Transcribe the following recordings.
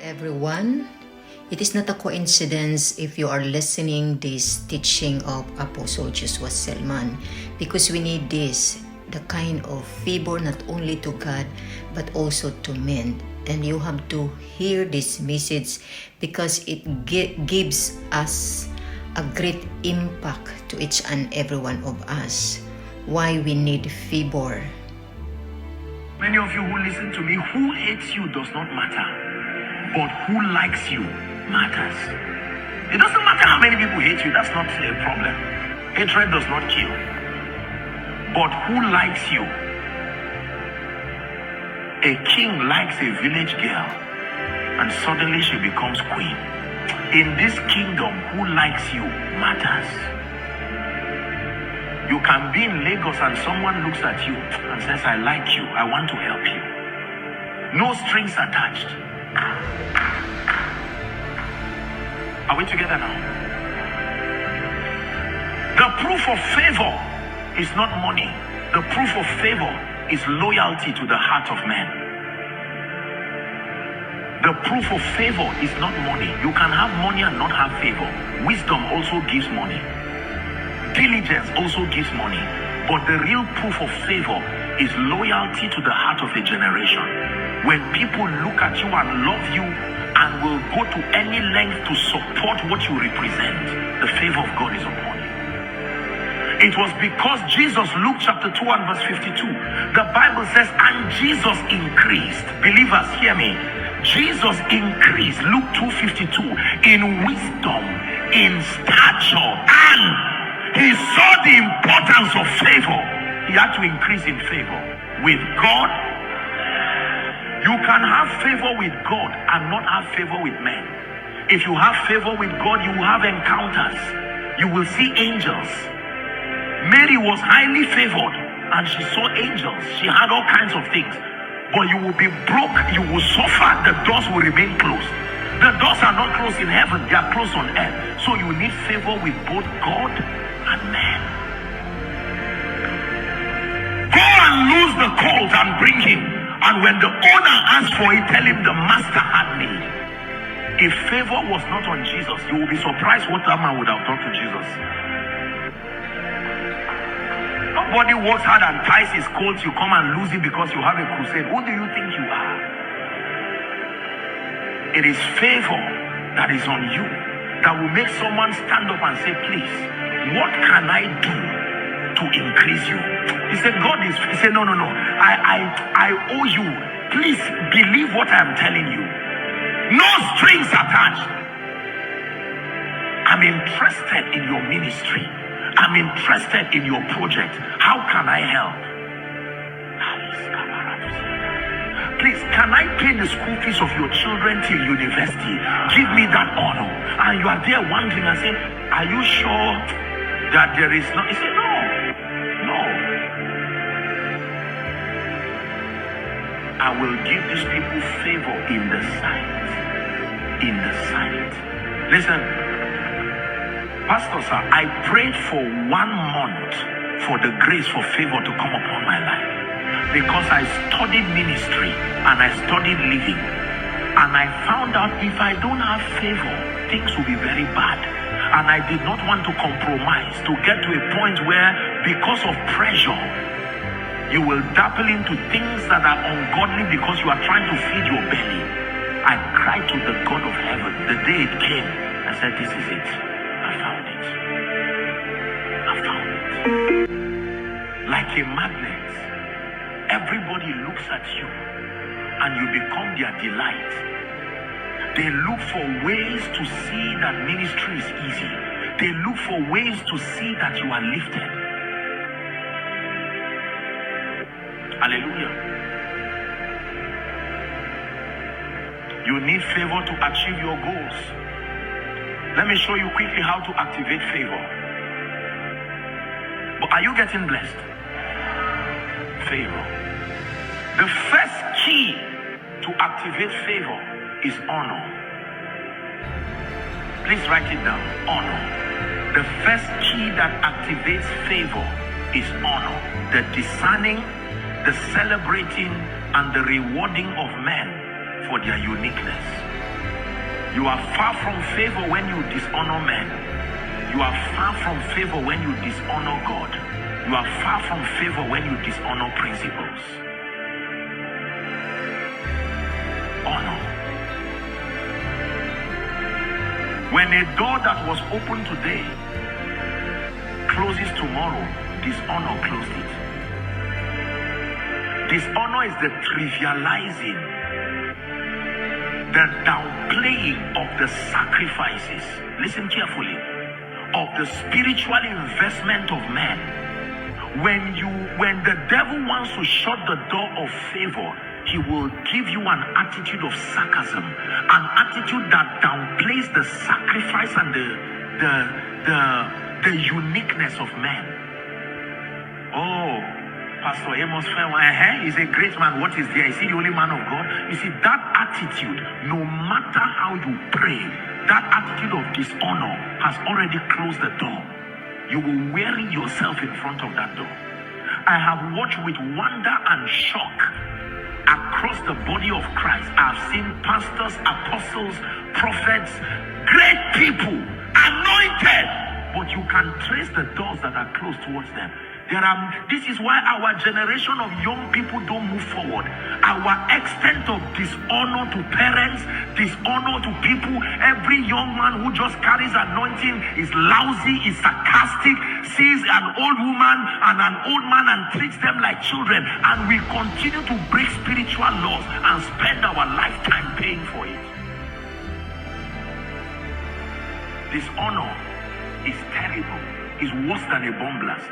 everyone. It is not a coincidence if you are listening this teaching of Apostle Joshua Selman, because we need this, the kind of favor not only to God but also to men. And you have to hear this message because it gives us a great impact to each and every one of us. Why we need favor. Many of you who listen to me, who hates you does not matter, but who likes you matters. It doesn't matter how many people hate you, that's not a problem. Hatred does not kill. But who likes you? A king likes a village girl, and suddenly she becomes queen. In this kingdom, who likes you matters. You can be in Lagos and someone looks at you and says, I like you, I want to help you. No strings attached. Are we together now? The proof of favor is not money. The proof of favor is loyalty to the heart of man. The proof of favor is not money. You can have money and not have favor. Wisdom also gives money. Diligence also gives money. But the real proof of favor is loyalty to the heart of a generation. When people look at you and love you and will go to any length to support what you represent, the favor of God is upon you. It was because Jesus, Luke chapter 2 and verse 52, the Bible says, and Jesus increased. Believers, hear me. Jesus increased, Luke 2:52, in wisdom, in stature, and he saw the importance of favor. He had to increase in favor with God. You can have favor with God and not have favor with men. If you have favor with God, you will have encounters. You will see angels. Mary was highly favored and she saw angels. She had all kinds of things. But you will be broke, you will suffer, the doors will remain closed. The doors are not closed in heaven, they are closed on earth. So you need favor with both God and man. Go and lose the colt and bring him. And when the owner asks for it, tell him the master had need. If favor was not on Jesus, you will be surprised what that man would have done to Jesus. Nobody works hard and ties his colt, you come and lose it because you have a crusade. Who do you think you are? It is favor that is on you that will make someone stand up and say, please, what can I do to increase you? He said, he said, no. I owe you. Please believe what I am telling you. No strings attached. I'm interested in your ministry. I'm interested in your project. How can I help? Please, can I pay the school fees of your children till university? Give me that honor. And you are there wondering and saying, are you sure that there is no? He said, no. I will give these people favor in the sight. In the sight. Listen, Pastor sir, I prayed for 1 month for the grace for favor to come upon my life. Because I studied ministry and I studied living. And I found out if I don't have favor, things will be very bad. And I did not want to compromise to get to a point where, because of pressure, you will dabble into things that are ungodly because you are trying to feed your belly. I cried to the God of heaven. The day it came, I said, this is it. I found it. Like a magnet, everybody looks at you and you become their delight. They look for ways to see that ministry is easy. They look for ways to see that you are lifted. Hallelujah. You need favor to achieve your goals. Let me show you quickly how to activate favor. But are you getting blessed? Favor. The first key to activate favor is honor. Please write it down. Honor. The first key that activates favor is honor. The discerning, the celebrating, and the rewarding of men for their uniqueness. You are far from favor when you dishonor men. You are far from favor when you dishonor God. You are far from favor when you dishonor principles. Honor. When a door that was open today closes tomorrow, dishonor closed it. Dishonor is the trivializing, the downplaying of the sacrifices. Listen carefully. Of the spiritual investment of man. When the devil wants to shut the door of favor, he will give you an attitude of sarcasm, an attitude that downplays the sacrifice and the uniqueness of man. Oh, Pastor Amos Fairway, he's a great man. What is there? Is he the only man of God? You see, that attitude, no matter how you pray, that attitude of dishonor has already closed the door. You will weary yourself in front of that door. I have watched with wonder and shock across the body of Christ. I have seen pastors, apostles, prophets, great people, anointed, but you can trace the doors that are closed towards them. This is why our generation of young people don't move forward. Our extent of dishonor to parents, dishonor to people. Every young man who just carries anointing is lousy, is sarcastic, sees an old woman and an old man and treats them like children. And we continue to break spiritual laws and spend our lifetime paying for it. Dishonor is terrible. It's worse than a bomb blast.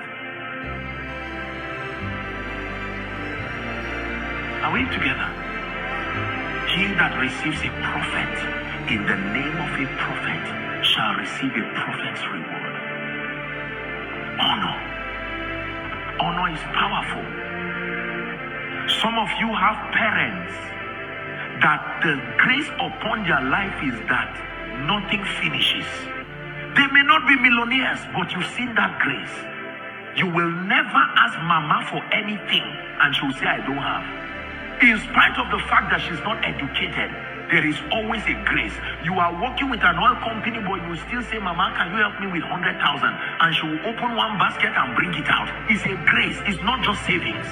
Are we together? He that receives a prophet in the name of a prophet shall receive a prophet's reward. Honor. Honor is powerful. Some of you have parents that the grace upon their life is that nothing finishes. They may not be millionaires, but you've seen that grace. You will never ask mama for anything and she'll say, I don't have. In spite of the fact that she's not educated, there is always a grace. You are working with an oil company, but you still say, Mama, can you help me with 100,000? And she will open one basket and bring it out. It's a grace. It's not just savings.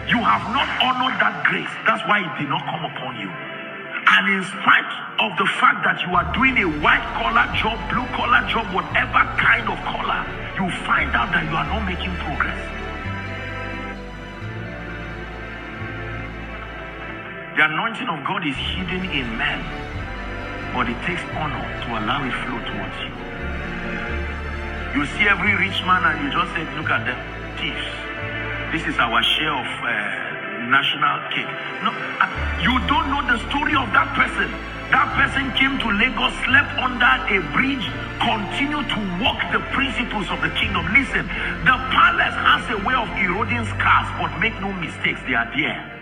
You have not honored that grace. That's why it did not come upon you. And in spite of the fact that you are doing a white collar job, blue collar job, whatever kind of collar, you find out that you are not making progress. The anointing of God is hidden in men, but it takes honor to allow it flow towards you. You see every rich man and you just say, look at them, thieves. This is our share of national cake. No, you don't know the story of that person. That person came to Lagos, slept under a bridge, continued to walk the principles of the kingdom. Listen, the palace has a way of eroding scars, but make no mistakes, they are there.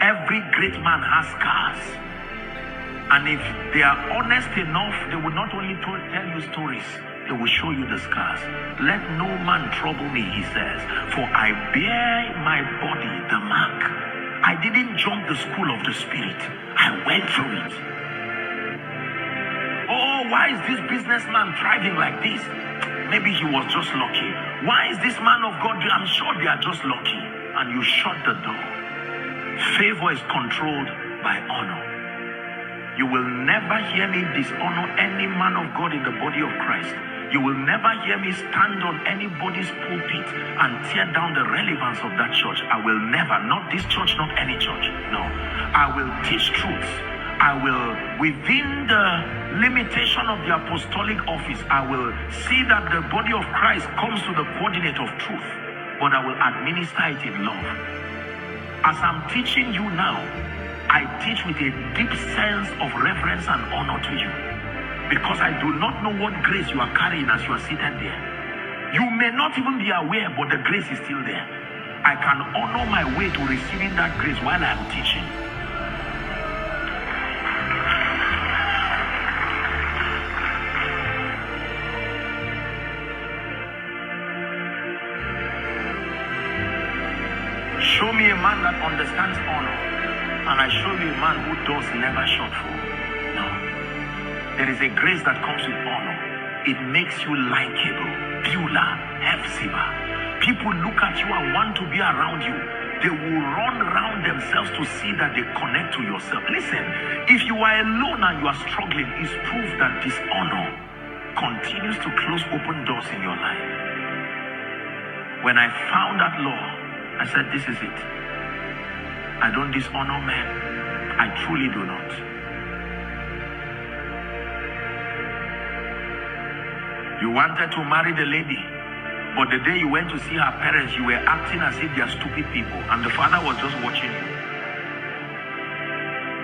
Every great man has scars. And if they are honest enough, they will not only tell you stories, they will show you the scars. Let no man trouble me, he says, for I bear my body the mark. I didn't jump the school of the spirit. I went through it. Oh, why is this businessman thriving like this? Maybe he was just lucky. Why is this man of God? I'm sure they are just lucky. And you shut the door. Favor is controlled by honor. You will never hear me dishonor any man of God in the body of Christ. You will never hear me stand on anybody's pulpit and tear down the relevance of that church. I will never, not this church, not any church. No, I will teach truth. I will, within the limitation of the apostolic office, I will see that the body of Christ comes to the coordinate of truth, but I will administer it in love. As I'm teaching you now, I teach with a deep sense of reverence and honor to you. Because I do not know what grace you are carrying as you are seated there. You may not even be aware, but the grace is still there. I can honor my way to receiving that grace while I am teaching. Show me a man that understands honor, and I show you a man who does never short for. No. There is a grace that comes with honor. It makes you likable. Beulah, Hephzibah. People look at you and want to be around you. They will run around themselves to see that they connect to yourself. Listen, if you are alone and you are struggling, it's proof that dishonor continues to close open doors in your life. When I found that law, I said, this is it. I don't dishonor men. I truly do not. You wanted to marry the lady, but the day you went to see her parents, you were acting as if they are stupid people, and the father was just watching you.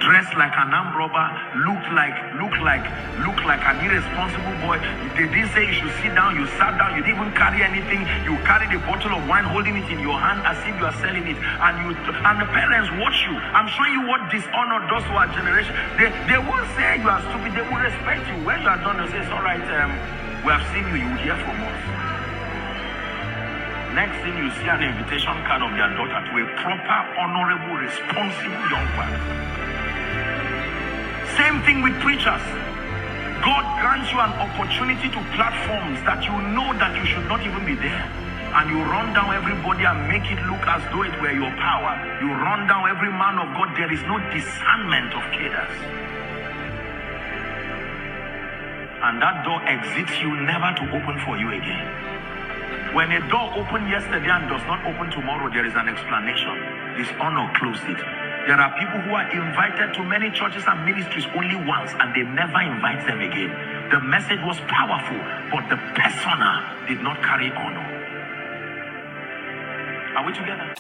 Dressed like an armed robber, looked like an irresponsible boy. They didn't say you should sit down, you sat down, you didn't even carry anything. You carried a bottle of wine, holding it in your hand as if you are selling it, and the parents watch you. I'm showing you what dishonor does to our generation. They won't say you are stupid, they will respect you. When you are done, they say, it's all right, we have seen you, you will hear from us. Next thing, you see an invitation card of their daughter to a proper, honorable, responsible young man. Same thing with preachers. God grants you an opportunity to platforms that you know that you should not even be there. And you run down everybody and make it look as though it were your power. You run down every man of God. There is no discernment of cadres. And that door exits you never to open for you again. When a door opened yesterday and does not open tomorrow, there is an explanation. Dishonor closed it. There are people who are invited to many churches and ministries only once, and they never invite them again. The message was powerful, but the persona did not carry honor. Are we together?